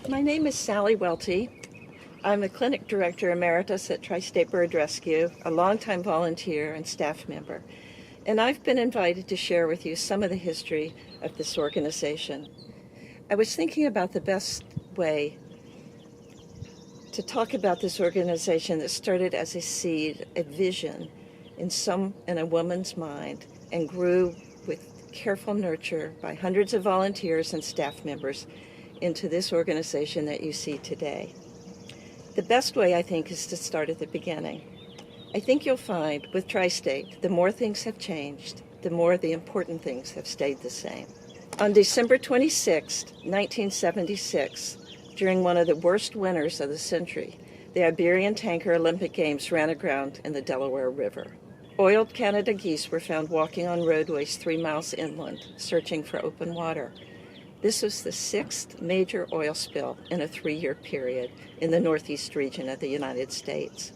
My name is Sally Welty. I'm the Clinic Director Emeritus at Tri-State Bird Rescue, a longtime volunteer and staff member, and I've been invited to share with you some of the history of this organization. I was thinking about the best way to talk about this organization that started as a seed, a vision in a woman's mind, and grew with careful nurture by hundreds of volunteers and staff members into this organization that you see today. The best way, I think, is to start at the beginning. I think you'll find with Tri-State, the more things have changed, the more the important things have stayed the same. On December 26, 1976, during one of the worst winters of the century, the Iberian tanker Olympic Games ran aground in the Delaware River. Oiled Canada geese were found walking on roadways 3 miles inland, searching for open water. This was the 6th major oil spill in a 3-year period in the northeast region of the United States.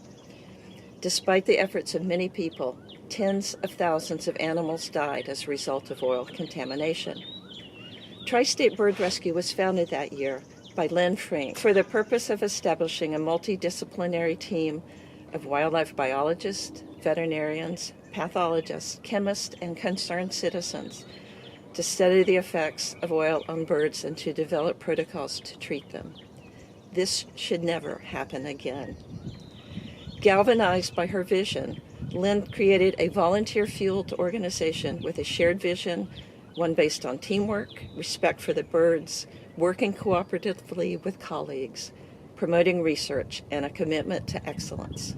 Despite the efforts of many people, tens of thousands of animals died as a result of oil contamination. Tri-State Bird Rescue was founded that year by Lynn Frink for the purpose of establishing a multidisciplinary team of wildlife biologists, veterinarians, pathologists, chemists, and concerned citizens to study the effects of oil on birds and to develop protocols to treat them. This should never happen again. Galvanized by her vision, Lynn created a volunteer-fueled organization with a shared vision, one based on teamwork, respect for the birds, working cooperatively with colleagues, promoting research, and a commitment to excellence.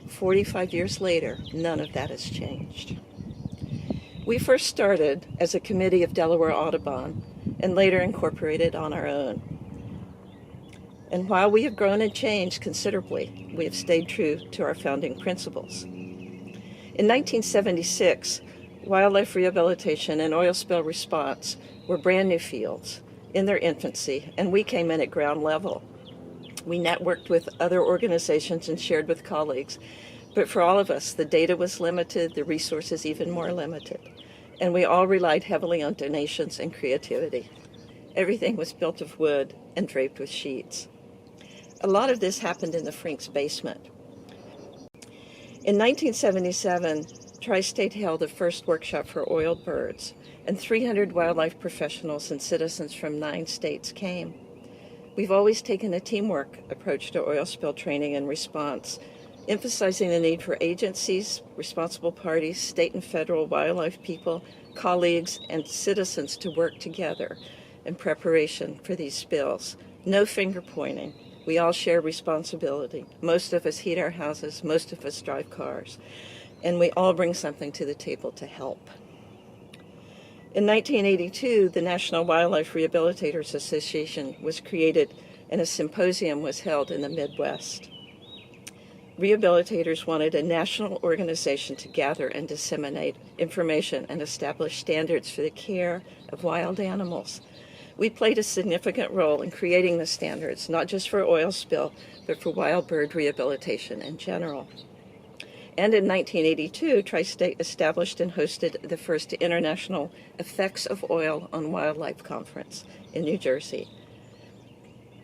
45 years later, none of that has changed. We first started as a committee of Delaware Audubon and later incorporated on our own. And while we have grown and changed considerably, we have stayed true to our founding principles. In 1976, wildlife rehabilitation and oil spill response were brand new fields in their infancy, and we came in at ground level. We networked with other organizations and shared with colleagues. But for all of us, the data was limited, the resources even more limited, and we all relied heavily on donations and creativity. Everything was built of wood and draped with sheets. A lot of this happened in the Frink's basement. In 1977, Tri-State held the first workshop for oiled birds, and 300 wildlife professionals and citizens from 9 states came. We've always taken a teamwork approach to oil spill training and response, emphasizing the need for agencies, responsible parties, state and federal wildlife people, colleagues, and citizens to work together in preparation for these spills. No finger pointing. We all share responsibility. Most of us heat our houses, most of us drive cars, and we all bring something to the table to help. In 1982, the National Wildlife Rehabilitators Association was created and a symposium was held in the Midwest. Rehabilitators wanted a national organization to gather and disseminate information and establish standards for the care of wild animals. We played a significant role in creating the standards, not just for oil spill, but for wild bird rehabilitation in general. And in 1982, Tri-State established and hosted the first International Effects of Oil on Wildlife Conference in New Jersey.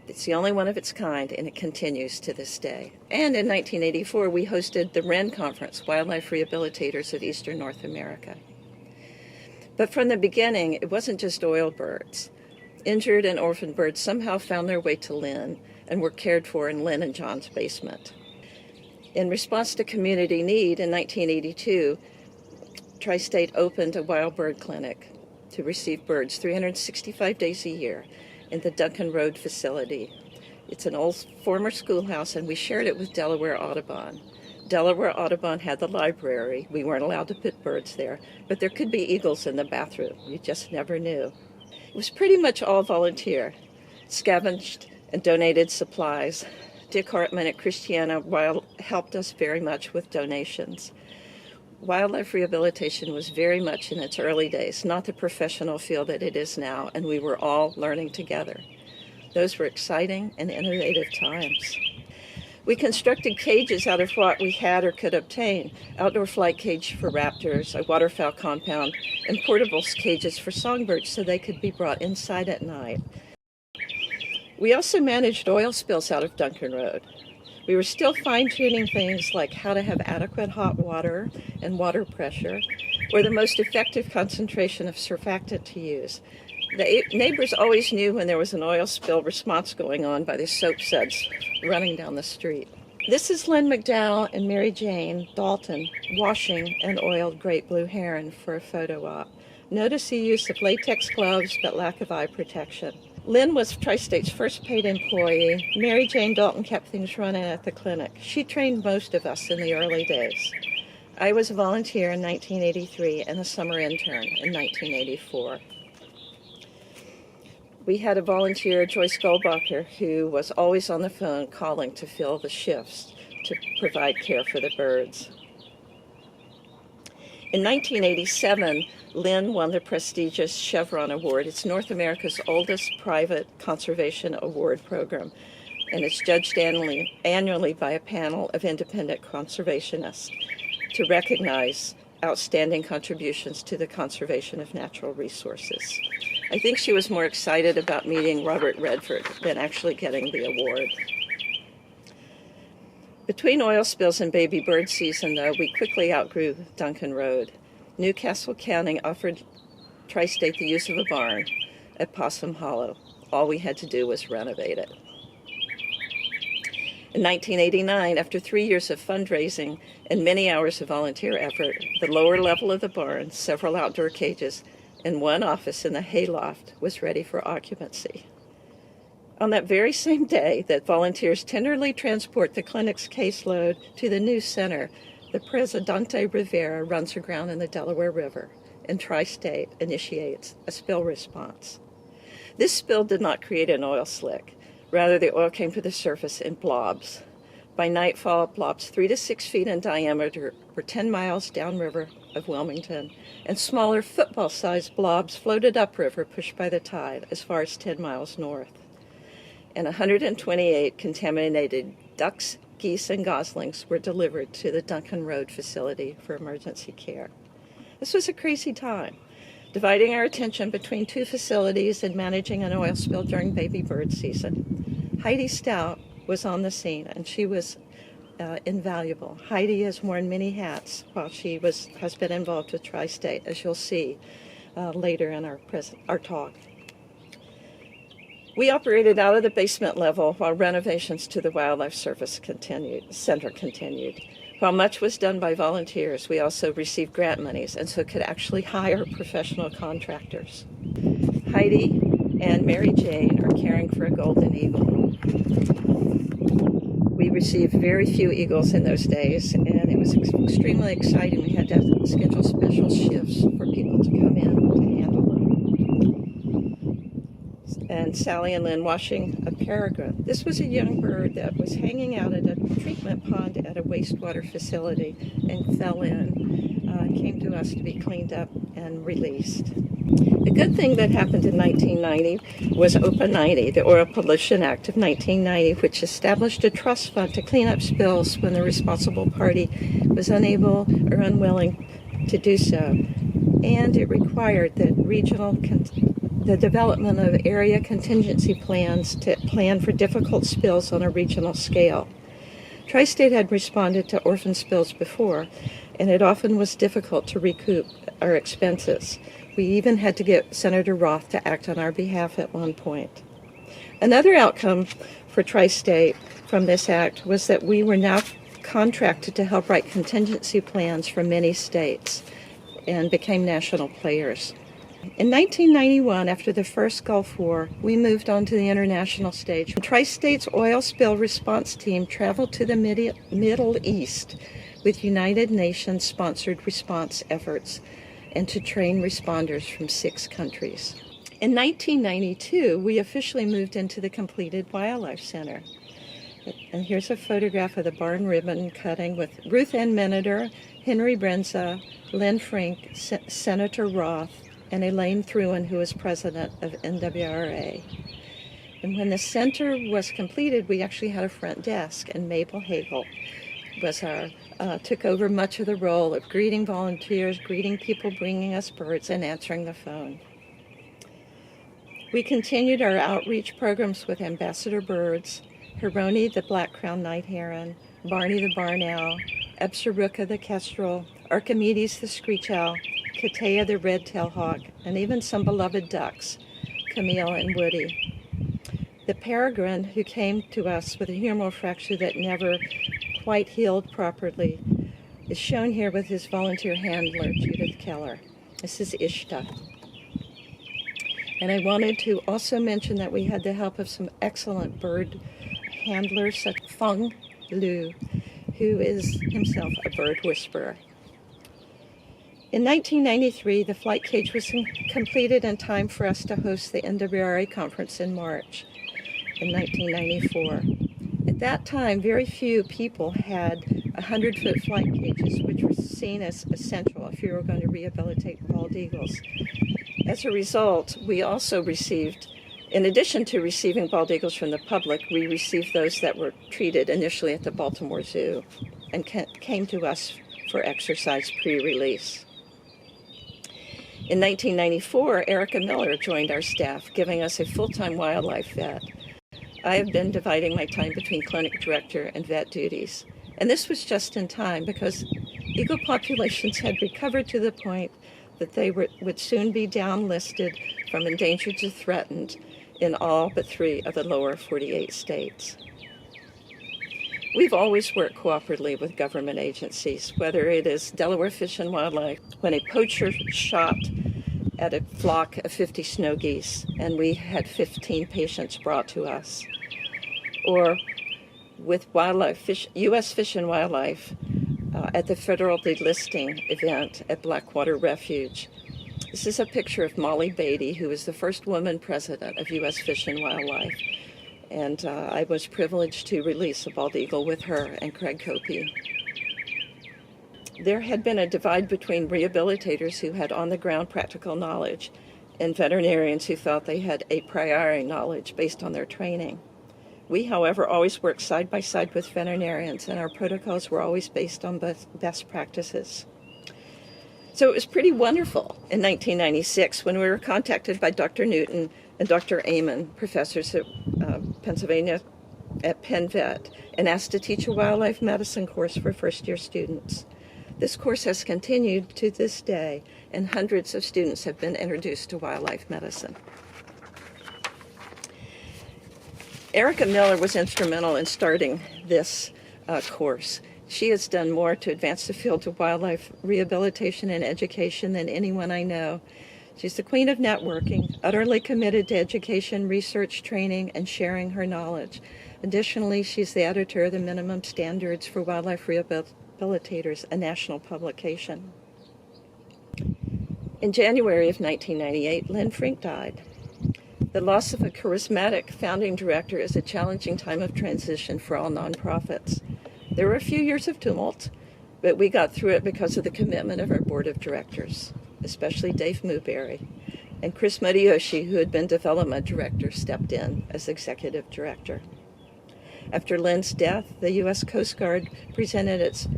It's the only one of its kind, and it continues to this day. And in 1984, we hosted the WREN Conference, Wildlife Rehabilitators of Eastern North America. But from the beginning, it wasn't just oiled birds. Injured and orphaned birds somehow found their way to Lynn and were cared for in Lynn and John's basement. In response to community need in 1982, Tri-State opened a wild bird clinic to receive birds 365 days a year in the Duncan Road facility. It's an old former schoolhouse, and we shared it with Delaware Audubon. Delaware Audubon had the library. We weren't allowed to put birds there, but there could be eagles in the bathroom. You just never knew. It was pretty much all volunteer, scavenged and donated supplies. Dick Hartman at Christiana helped us very much with donations. Wildlife rehabilitation was very much in its early days, not the professional field that it is now, and we were all learning together. Those were exciting and innovative times. We constructed cages out of what we had or could obtain: outdoor flight cage for raptors, a waterfowl compound, and portable cages for songbirds so they could be brought inside at night. We also managed oil spills out of Duncan Road. We were still fine-tuning things like how to have adequate hot water and water pressure, or the most effective concentration of surfactant to use. The neighbors always knew when there was an oil spill response going on by the soap suds running down the street. This is Lynn McDowell and Mary Jane Dalton washing an oiled great blue heron for a photo op. Notice the use of latex gloves but lack of eye protection. Lynn was Tri-State's first paid employee. Mary Jane Dalton kept things running at the clinic. She trained most of us in the early days. I was a volunteer in 1983 and a summer intern in 1984. We had a volunteer, Joyce Goldbacher, who was always on the phone calling to fill the shifts to provide care for the birds. In 1987, Lynn won the prestigious Chevron Award. It's North America's oldest private conservation award program, and it's judged annually by a panel of independent conservationists to recognize outstanding contributions to the conservation of natural resources. I think she was more excited about meeting Robert Redford than actually getting the award. Between oil spills and baby bird season, though, we quickly outgrew Duncan Road. Newcastle County offered Tri-State the use of a barn at Possum Hollow. All we had to do was renovate it. In 1989, after 3 years of fundraising and many hours of volunteer effort, the lower level of the barn, several outdoor cages, and one office in the hayloft was ready for occupancy. On that very same day that volunteers tenderly transport the clinic's caseload to the new center, the Presidente Rivera runs aground in the Delaware River, and Tri-State initiates a spill response. This spill did not create an oil slick. Rather, the oil came to the surface in blobs. By nightfall, blobs 3 to 6 feet in diameter were 10 miles downriver of Wilmington, and smaller football-sized blobs floated upriver, pushed by the tide, as far as 10 miles north. And 128 contaminated ducks, geese, and goslings were delivered to the Duncan Road facility for emergency care. This was a crazy time, dividing our attention between two facilities and managing an oil spill during baby bird season. Heidi Stout was on the scene, and she was invaluable. Heidi has worn many hats while she has been involved with Tri-State, as you'll see later in our talk. We operated out of the basement level while renovations to the Wildlife Service Center continued. While much was done by volunteers, we also received grant monies and so could actually hire professional contractors. Heidi and Mary Jane are caring for a golden eagle. We received very few eagles in those days, and it was extremely exciting. We had to schedule special shifts for people to come in to handle them. And Sally and Lynn washing a peregrine. This was a young bird that was hanging out at a treatment pond at a wastewater facility and fell in. Came to us to be cleaned up and released. A good thing that happened in 1990 was OPA 90, the Oil Pollution Act of 1990, which established a trust fund to clean up spills when the responsible party was unable or unwilling to do so. And it required that the development of area contingency plans to plan for difficult spills on a regional scale. Tri-State had responded to orphan spills before, and it often was difficult to recoup our expenses. We even had to get Senator Roth to act on our behalf at one point. Another outcome for Tri-State from this act was that we were now contracted to help write contingency plans for many states and became national players. In 1991, after the first Gulf War, we moved on to the international stage. Tri-State's oil spill response team traveled to the Middle East with United Nations-sponsored response efforts and to train responders from 6 countries. In 1992, we officially moved into the completed Wildlife Center. And here's a photograph of the barn ribbon cutting with Ruth Ann Meneder, Henry Brenza, Lynn Frink, Senator Roth, and Elaine Thruen, who was president of NWRA. And when the center was completed, we actually had a front desk, and Mabel Hagel took over much of the role of greeting volunteers, greeting people bringing us birds, and answering the phone. We continued our outreach programs with ambassador birds, Hermione the black-crowned night heron, Barney the barn owl, Absaruka the kestrel, Archimedes the screech owl, Katea the red-tailed hawk, and even some beloved ducks, Camille and Woody. The peregrine who came to us with a humeral fracture that never quite healed properly is shown here with his volunteer handler, Judith Keller. This is Ishta. And I wanted to also mention that we had the help of some excellent bird handlers, such as Feng Lu, who is himself a bird whisperer. In 1993, the flight cage was completed in time for us to host the Indobarari Conference in March in 1994. At that time, very few people had 100-foot flight cages, which were seen as essential if you were going to rehabilitate bald eagles. As a result, we also received, in addition to receiving bald eagles from the public, we received those that were treated initially at the Baltimore Zoo and came to us for exercise pre-release. In 1994, Erica Miller joined our staff, giving us a full-time wildlife vet. I have been dividing my time between clinic director and vet duties. And this was just in time because eagle populations had recovered to the point that they would soon be downlisted from endangered to threatened in all but 3 of the lower 48 states. We've always worked cooperatively with government agencies, whether it is Delaware Fish and Wildlife, when a poacher shot at a flock of 50 snow geese, and we had 15 patients brought to us, or with U.S. Fish and Wildlife at the federal delisting event at Blackwater Refuge. This is a picture of Molly Beatty, who was the first woman president of U.S. Fish and Wildlife, and I was privileged to release a bald eagle with her and Craig Copey. There had been a divide between rehabilitators who had on-the-ground practical knowledge and veterinarians who felt they had a priori knowledge based on their training. We, however, always worked side by side with veterinarians, and our protocols were always based on best practices. So it was pretty wonderful in 1996 when we were contacted by Dr. Newton and Dr. Amon, professors at Pennsylvania at Penn Vet, and asked to teach a wildlife medicine course for first-year students. This course has continued to this day, and hundreds of students have been introduced to wildlife medicine. Erica Miller was instrumental in starting this course. She has done more to advance the field of wildlife rehabilitation and education than anyone I know. She's the queen of networking, utterly committed to education, research, training, and sharing her knowledge. Additionally, she's the editor of the Minimum Standards for Wildlife Rehabilitators, a national publication. In January of 1998, Lynn Frink died. The loss of a charismatic founding director is a challenging time of transition for all nonprofits. There were a few years of tumult, but we got through it because of the commitment of our board of directors, especially Dave Newberry. And Chris Modiyoshi, who had been development director, stepped in as executive director. After Lynn's death, the U.S. Coast Guard presented its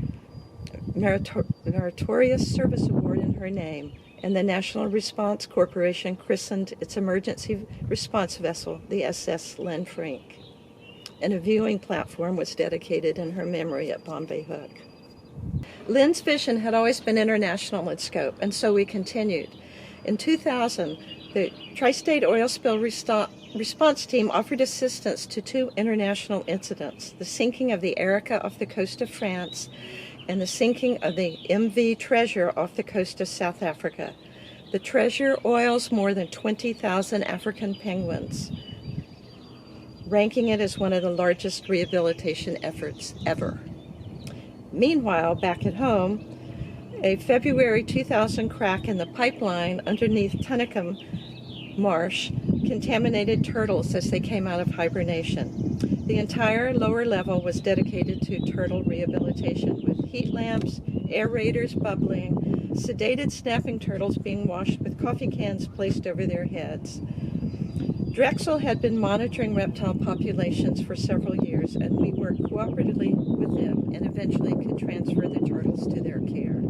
Meritorious Service Award in her name, and the National Response Corporation christened its emergency response vessel the SS Lynn Frink, and a viewing platform was dedicated in her memory at Bombay Hook. Lynn's vision had always been international in scope, and so we continued. In 2000, the Tri-State Oil Spill Response Team offered assistance to 2 international incidents, the sinking of the Erika off the coast of France and the sinking of the MV Treasure off the coast of South Africa. The Treasure oils more than 20,000 African penguins, ranking it as one of the largest rehabilitation efforts ever. Meanwhile, back at home, a February 2000 crack in the pipeline underneath Tunicum Marsh contaminated turtles as they came out of hibernation. The entire lower level was dedicated to turtle rehabilitation, with heat lamps, aerators bubbling, sedated snapping turtles being washed with coffee cans placed over their heads. Drexel had been monitoring reptile populations for several years, and we worked cooperatively with them and eventually could transfer the turtles to their care.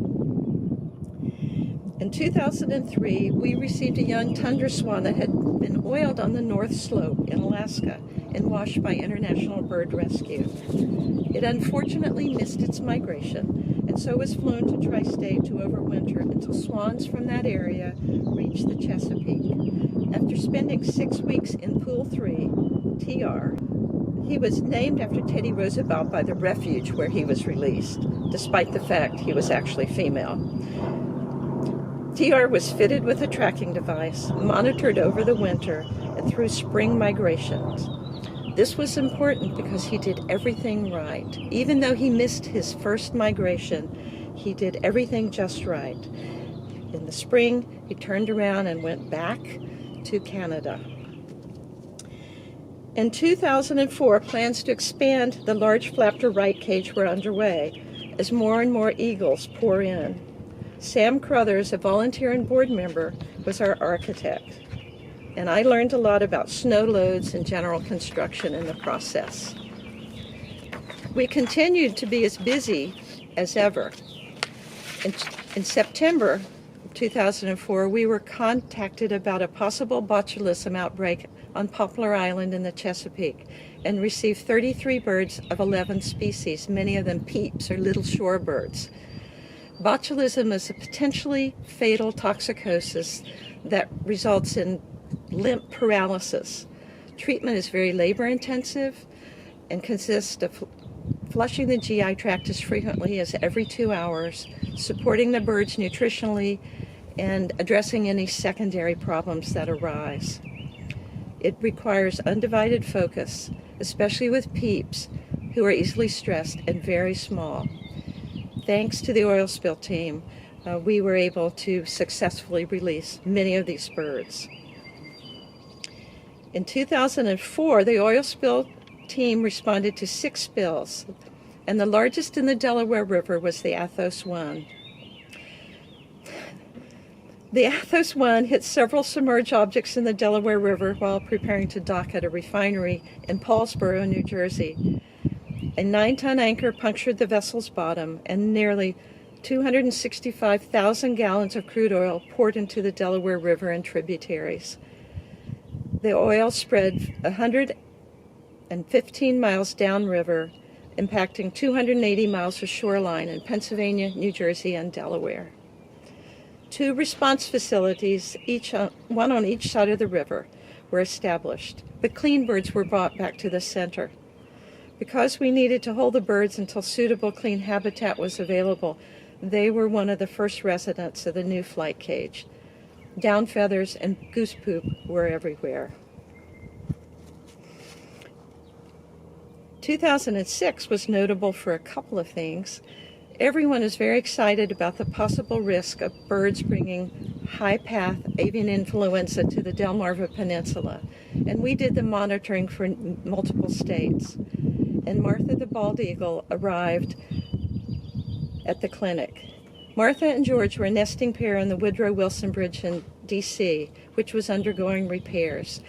In 2003, we received a young tundra swan that had been oiled on the North Slope in Alaska and washed by International Bird Rescue. It unfortunately missed its migration and so was flown to Tri-State to overwinter until swans from that area reached the Chesapeake. After spending 6 weeks in Pool 3, TR, he was named after Teddy Roosevelt by the refuge where he was released, despite the fact he was actually female. TR was fitted with a tracking device, monitored over the winter and through spring migrations. This was important because he did everything right. Even though he missed his first migration, he did everything just right. In the spring, he turned around and went back to Canada. In 2004, plans to expand the large flap-to right cage were underway as more and more eagles pour in. Sam Crothers, a volunteer and board member, was our architect, and I learned a lot about snow loads and general construction in the process. We continued to be as busy as ever. In September 2004, we were contacted about a possible botulism outbreak on Poplar Island in the Chesapeake and received 33 birds of 11 species, many of them peeps or little shorebirds. Botulism is a potentially fatal toxicosis that results in limp paralysis. Treatment is very labor-intensive and consists of flushing the GI tract as frequently as every 2 hours, supporting the birds nutritionally, and addressing any secondary problems that arise. It requires undivided focus, especially with peeps who are easily stressed and very small. Thanks to the oil spill team, we were able to successfully release many of these birds. In 2004, the oil spill team responded to 6 spills, and the largest in the Delaware River was the Athos 1. The Athos 1 hit several submerged objects in the Delaware River while preparing to dock at a refinery in Paulsboro, New Jersey. A 9-ton anchor punctured the vessel's bottom, and nearly 265,000 gallons of crude oil poured into the Delaware River and tributaries. The oil spread 115 miles downriver, impacting 280 miles of shoreline in Pennsylvania, New Jersey, and Delaware. 2 response facilities, one on each side of the river, were established. The clean birds were brought back to the center. Because we needed to hold the birds until suitable clean habitat was available, they were one of the first residents of the new flight cage. Down feathers and goose poop were everywhere. 2006 was notable for a couple of things. Everyone is very excited about the possible risk of birds bringing high-path avian influenza to the Delmarva Peninsula, and we did the monitoring for multiple states. And Martha the bald eagle arrived at the clinic. Martha and George were a nesting pair on the Woodrow Wilson Bridge in D.C., which was undergoing repairs.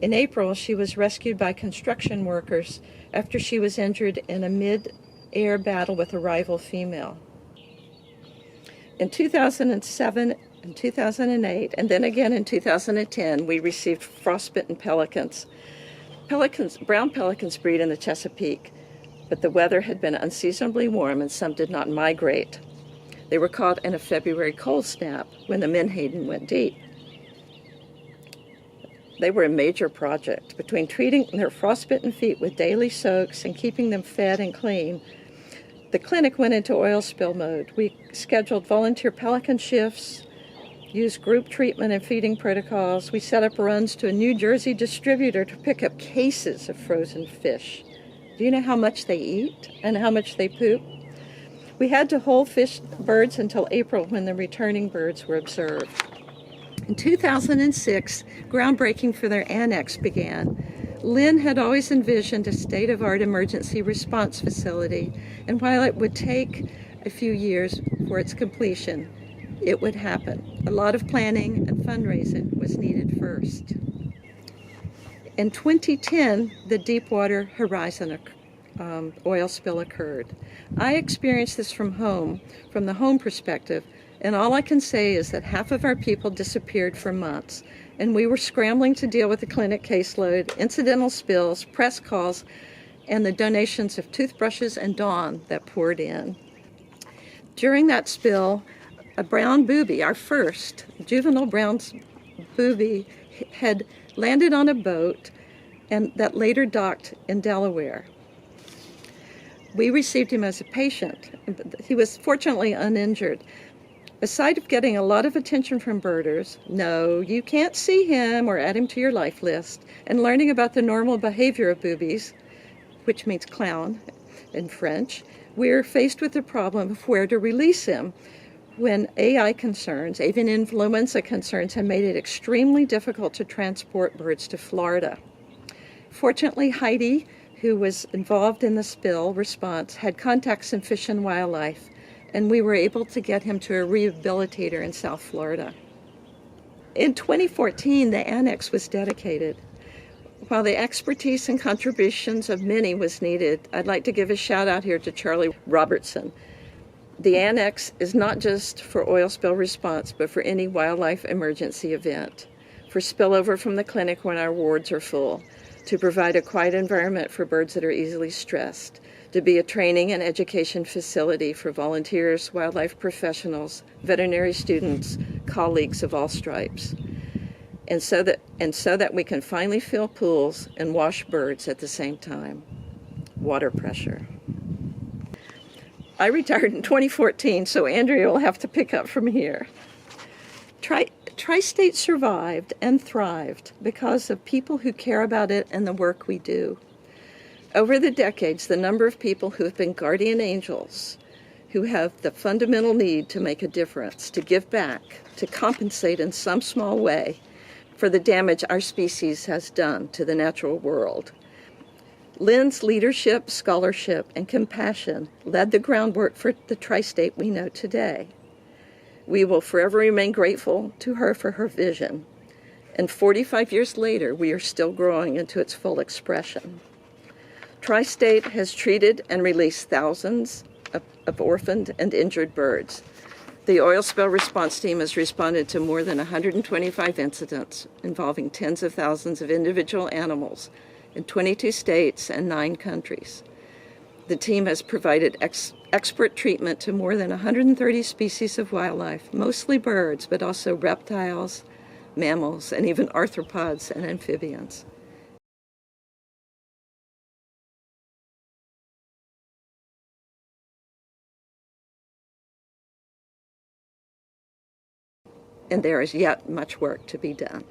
In April, she was rescued by construction workers after she was injured in a mid-air battle with a rival female. In 2007 and 2008, and then again in 2010, we received frostbitten pelicans. Brown pelicans breed in the Chesapeake, but the weather had been unseasonably warm and some did not migrate. They were caught in a February cold snap when the menhaden went deep. They were a major project. Between treating their frostbitten feet with daily soaks and keeping them fed and clean, the clinic went into oil spill mode. We scheduled volunteer pelican shifts, used group treatment and feeding protocols. We set up runs to a New Jersey distributor to pick up cases of frozen fish. Do you know how much they eat and how much they poop? We had to hold birds until April when the returning birds were observed. In 2006, groundbreaking for their annex began. Lynn had always envisioned a state-of-the-art emergency response facility, and while it would take a few years for its completion, it would happen. A lot of planning and fundraising was needed first. In 2010, the Deepwater Horizon oil spill occurred. I experienced this from the home perspective, And all I can say is that half of our people disappeared for months, and we were scrambling to deal with the clinic caseload, incidental spills, press calls, and the donations of toothbrushes and Dawn that poured in. During that spill, a brown booby, our first juvenile brown booby, had landed on a boat and that later docked in Delaware. We received him as a patient. He was fortunately uninjured. Aside of getting a lot of attention from birders, no, you can't see him or add him to your life list, and learning about the normal behavior of boobies, which means clown in French, we're faced with the problem of where to release him when AI concerns, avian influenza concerns, have made it extremely difficult to transport birds to Florida. Fortunately, Heidi, who was involved in the spill response, had contacts in Fish and Wildlife, and we were able to get him to a rehabilitator in South Florida. In 2014, the annex was dedicated. While the expertise and contributions of many was needed, I'd like to give a shout out here to Charlie Robertson. The annex is not just for oil spill response, but for any wildlife emergency event, for spillover from the clinic when our wards are full, to provide a quiet environment for birds that are easily stressed, to be a training and education facility for volunteers, wildlife professionals, veterinary students, colleagues of all stripes, and so that we can finally fill pools and wash birds at the same time. Water pressure. I retired in 2014, so Andrea will have to pick up from here. Tri-State survived and thrived because of people who care about it and the work we do. Over the decades, the number of people who have been guardian angels, who have the fundamental need to make a difference, to give back, to compensate in some small way for the damage our species has done to the natural world. Lynn's leadership, scholarship, and compassion led the groundwork for the Tri-State we know today. We will forever remain grateful to her for her vision, and 45 years later, we are still growing into its full expression. Tri-State has treated and released thousands of orphaned and injured birds. The oil spill response team has responded to more than 125 incidents involving tens of thousands of individual animals in 22 states and 9 countries. The team has provided expert treatment to more than 130 species of wildlife, mostly birds, but also reptiles, mammals, and even arthropods and amphibians. And there is yet much work to be done.